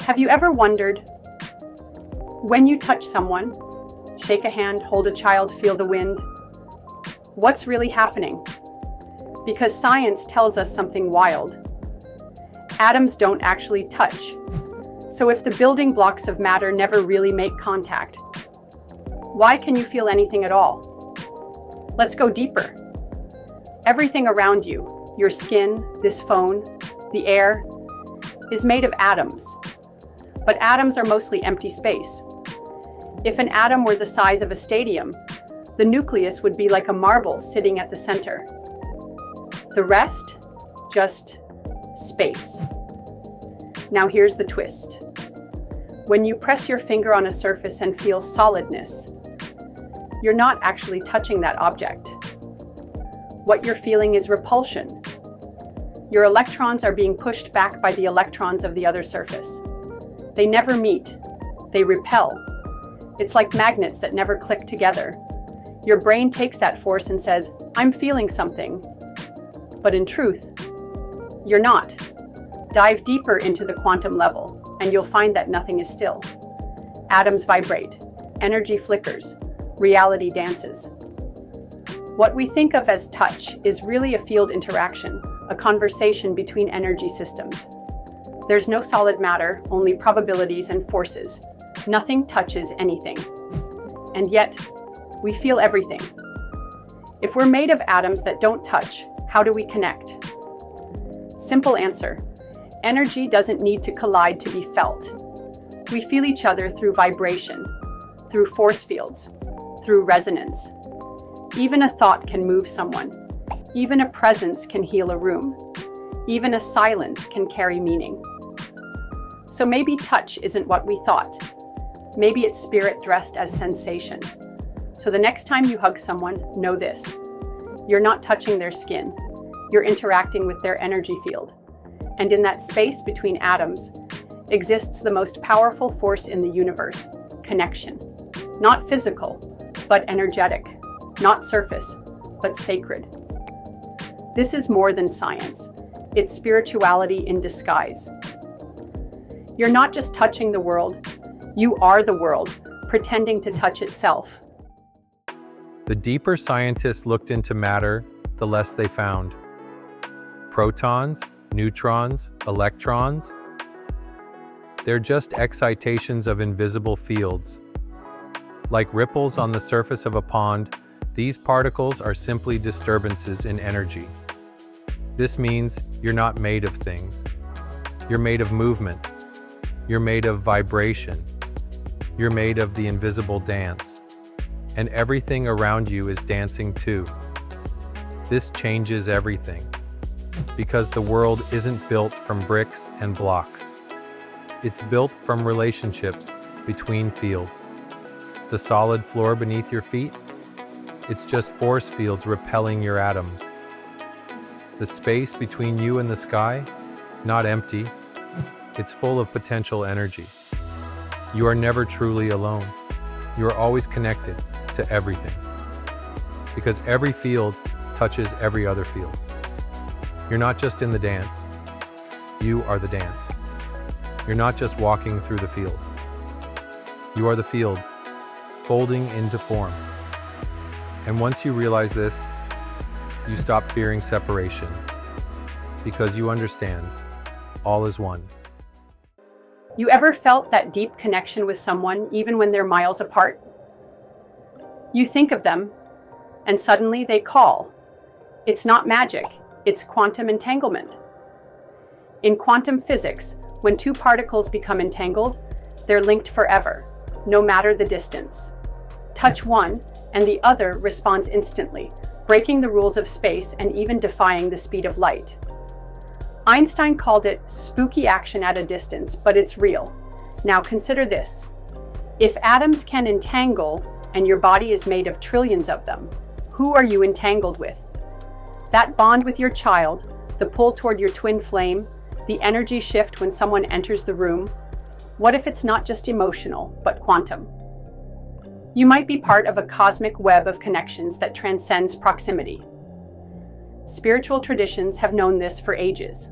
Have you ever wondered, when you touch someone, shake a hand, hold a child, feel the wind, what's really happening? Because science tells us something wild. Atoms don't actually touch. So if the building blocks of matter never really make contact, why can you feel anything at all? Let's go deeper. Everything around you, your skin, this phone, the air, is made of atoms. But atoms are mostly empty space. If an atom were the size of a stadium, the nucleus would be like a marble sitting at the center. The rest, just space. Now here's the twist. When you press your finger on a surface and feel solidness, you're not actually touching that object. What you're feeling is repulsion. Your electrons are being pushed back by the electrons of the other surface. They never meet. They repel. It's like magnets that never click together. Your brain takes that force and says, "I'm feeling something." But in truth, you're not. Dive deeper into the quantum level, and you'll find that nothing is still. Atoms vibrate, energy flickers, reality dances. What we think of as touch is really a field interaction, a conversation between energy systems. There's no solid matter, only probabilities and forces. Nothing touches anything. And yet, we feel everything. If we're made of atoms that don't touch, how do we connect? Simple answer. Energy doesn't need to collide to be felt. We feel each other through vibration, through force fields, through resonance. Even a thought can move someone. Even a presence can heal a room. Even a silence can carry meaning. So maybe touch isn't what we thought. Maybe it's spirit dressed as sensation. So the next time you hug someone, know this. You're not touching their skin. You're interacting with their energy field. And in that space between atoms exists the most powerful force in the universe, connection. Not physical, but energetic. Not surface, but sacred. This is more than science. It's spirituality in disguise. You're not just touching the world, you are the world, pretending to touch itself. The deeper scientists looked into matter, the less they found. Protons, neutrons, electrons, they're just excitations of invisible fields. Like ripples on the surface of a pond, these particles are simply disturbances in energy. This means you're not made of things. You're made of movement. You're made of vibration. You're made of the invisible dance. And everything around you is dancing too. This changes everything. Because the world isn't built from bricks and blocks. It's built from relationships between fields. The solid floor beneath your feet? It's just force fields repelling your atoms. The space between you and the sky? Not empty. It's full of potential energy. You are never truly alone. You are always connected to everything. Because every field touches every other field. You're not just in the dance. You are the dance. You're not just walking through the field. You are the field, folding into form. And once you realize this, you stop fearing separation. Because you understand, all is one. You ever felt that deep connection with someone even when they're miles apart? You think of them, and suddenly they call. It's not magic, it's quantum entanglement. In quantum physics, when two particles become entangled, they're linked forever, no matter the distance. Touch one, and the other responds instantly, breaking the rules of space and even defying the speed of light. Einstein called it spooky action at a distance, but it's real. Now consider this. If atoms can entangle, and your body is made of trillions of them, who are you entangled with? That bond with your child, the pull toward your twin flame, the energy shift when someone enters the room, what if it's not just emotional, but quantum? You might be part of a cosmic web of connections that transcends proximity. Spiritual traditions have known this for ages.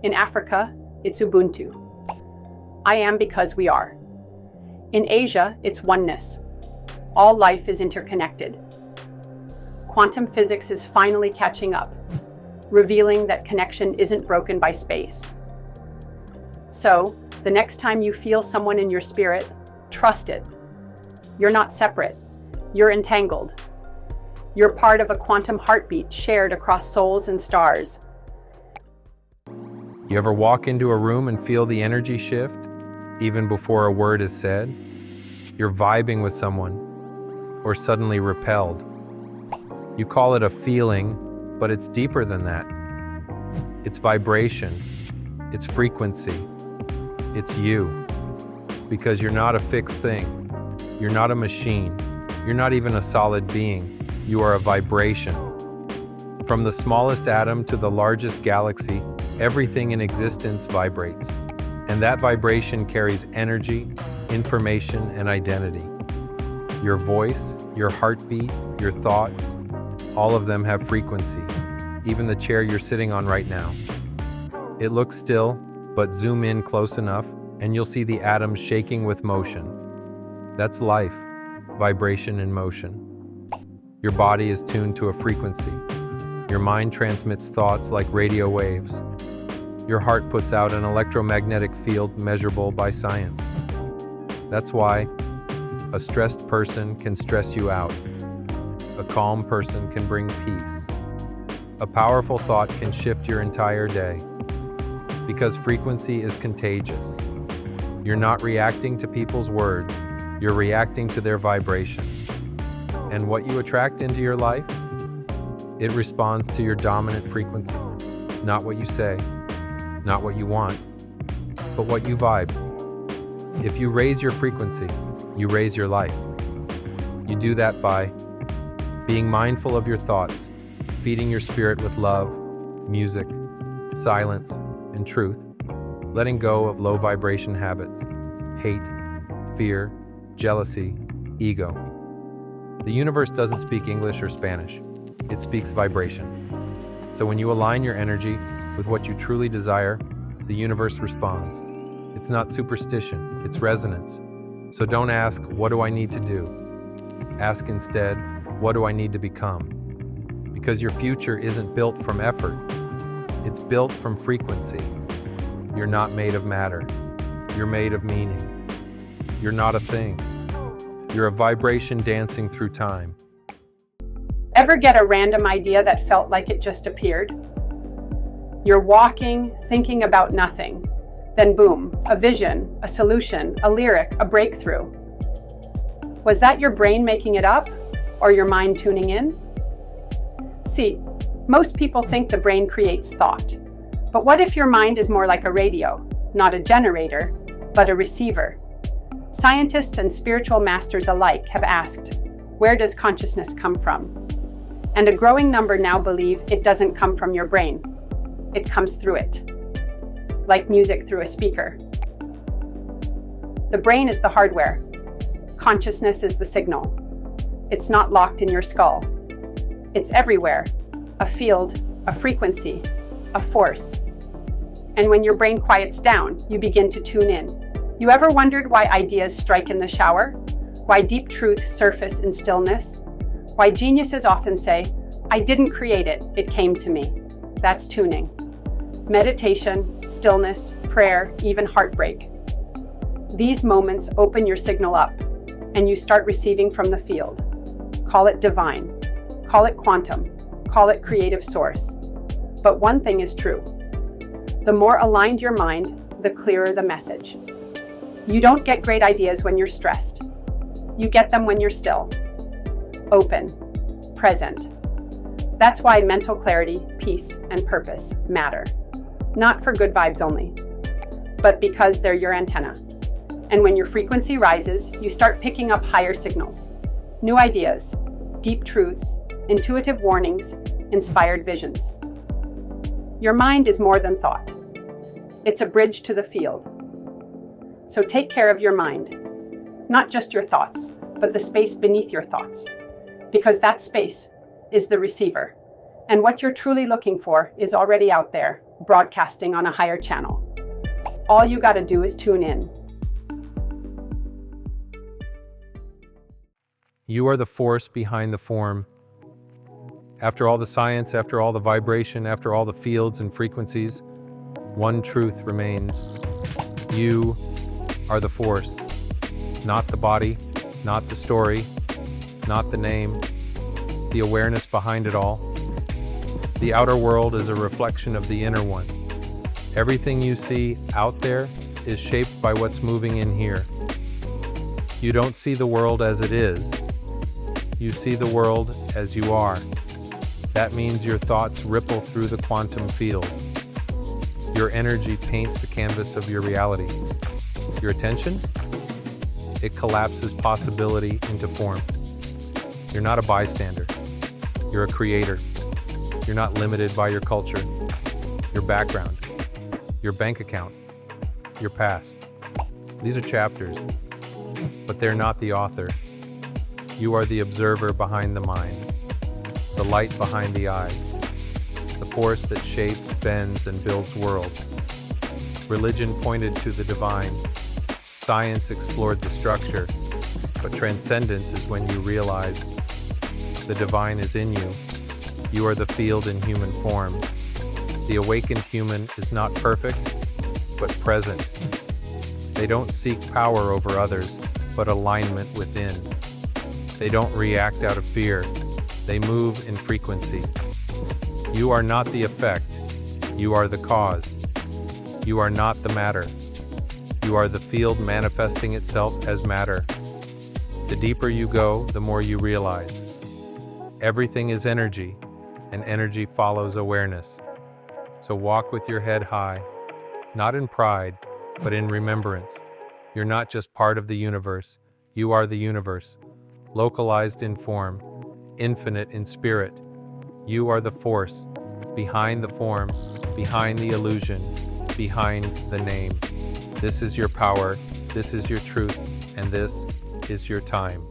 In Africa, it's Ubuntu. I am because we are. In Asia, it's oneness. All life is interconnected. Quantum physics is finally catching up, revealing that connection isn't broken by space. So, the next time you feel someone in your spirit, trust it. You're not separate. You're entangled. You're part of a quantum heartbeat shared across souls and stars. You ever walk into a room and feel the energy shift, even before a word is said? You're vibing with someone, or suddenly repelled. You call it a feeling, but it's deeper than that. It's vibration. It's frequency. It's you. Because you're not a fixed thing. You're not a machine. You're not even a solid being. You are a vibration. From the smallest atom to the largest galaxy, everything in existence vibrates. And that vibration carries energy, information, and identity. Your voice, your heartbeat, your thoughts, all of them have frequency. Even the chair you're sitting on right now. It looks still, but zoom in close enough, and you'll see the atoms shaking with motion. That's life, vibration in motion. Your body is tuned to a frequency. Your mind transmits thoughts like radio waves. Your heart puts out an electromagnetic field measurable by science. That's why a stressed person can stress you out. A calm person can bring peace. A powerful thought can shift your entire day. Because frequency is contagious. You're not reacting to people's words, you're reacting to their vibration. And what you attract into your life? It responds to your dominant frequency. Not what you say, not what you want, but what you vibe. If you raise your frequency, you raise your life. You do that by being mindful of your thoughts, feeding your spirit with love, music, silence, and truth, letting go of low vibration habits, hate, fear, jealousy, ego. The universe doesn't speak English or Spanish. It speaks vibration. So when you align your energy with what you truly desire, the universe responds. It's not superstition, it's resonance. So don't ask, what do I need to do? Ask instead, what do I need to become? Because your future isn't built from effort. It's built from frequency. You're not made of matter. You're made of meaning. You're not a thing. You're a vibration dancing through time. Ever get a random idea that felt like it just appeared? You're walking, thinking about nothing. Then boom, a vision, a solution, a lyric, a breakthrough. Was that your brain making it up? Or your mind tuning in? See, most people think the brain creates thought. But what if your mind is more like a radio, not a generator, but a receiver? Scientists and spiritual masters alike have asked, where does consciousness come from? And a growing number now believe it doesn't come from your brain. It comes through it, like music through a speaker. The brain is the hardware. Consciousness is the signal. It's not locked in your skull. It's everywhere, a field, a frequency, a force. And when your brain quiets down, you begin to tune in. You ever wondered why ideas strike in the shower? Why deep truths surface in stillness? Why geniuses often say, I didn't create it, it came to me. That's tuning. Meditation, stillness, prayer, even heartbreak. These moments open your signal up, and you start receiving from the field. Call it divine, call it quantum, call it creative source. But one thing is true. The more aligned your mind, the clearer the message. You don't get great ideas when you're stressed. You get them when you're still, open, present. That's why mental clarity, peace, and purpose matter. Not for good vibes only, but because they're your antenna. And when your frequency rises, you start picking up higher signals, new ideas, deep truths, intuitive warnings, inspired visions. Your mind is more than thought. It's a bridge to the field. So take care of your mind, not just your thoughts, but the space beneath your thoughts, because that space is the receiver. And what you're truly looking for is already out there, broadcasting on a higher channel. All you gotta do is tune in. You are the force behind the form. After all the science, after all the vibration, after all the fields and frequencies, one truth remains. You are the force. Not the body, not the story, not the name, the awareness behind it all. The outer world is a reflection of the inner one. Everything you see out there is shaped by what's moving in here. You don't see the world as it is. You see the world as you are. That means your thoughts ripple through the quantum field. Your energy paints the canvas of your reality. Your attention? It collapses possibility into form. You're not a bystander. You're a creator. You're not limited by your culture, your background, your bank account, your past. These are chapters, but they're not the author. You are the observer behind the mind, the light behind the eyes, the force that shapes, bends, and builds worlds. Religion pointed to the divine. Science explored the structure, but transcendence is when you realize the divine is in you. You are the field in human form. The awakened human is not perfect, but present. They don't seek power over others, but alignment within. They don't react out of fear. They move in frequency. You are not the effect. You are the cause. You are not the matter. You are the field manifesting itself as matter. The deeper you go, the more you realize. Everything is energy, and energy follows awareness. So walk with your head high, not in pride, but in remembrance. You're not just part of the universe. You are the universe, localized in form, infinite in spirit. You are the force, behind the form, behind the illusion, behind the name. This is your power, this is your truth, and this is your time.